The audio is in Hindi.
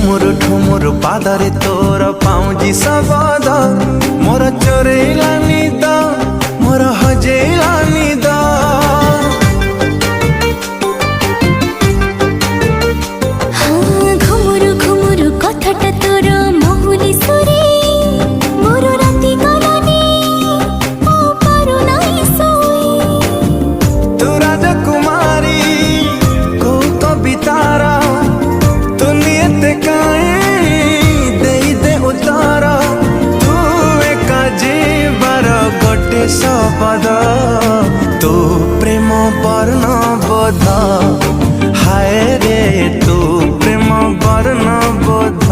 ठुमुर पादरे तोर पाउजी सबद मोर चोरेला निद मोर हजेला निद घुमुरु घुमुरु कथाटा तोर महुली सुरे मोर राति गलानी ओ पारु नाई सोई तू राजकुमारी को कवितारा तू नियत काए दे दे उतारा तू एका जीवार गोटे शब्द तू प्रेम वर्ण बोध हाय रे तू प्रेम वर्ण बोध।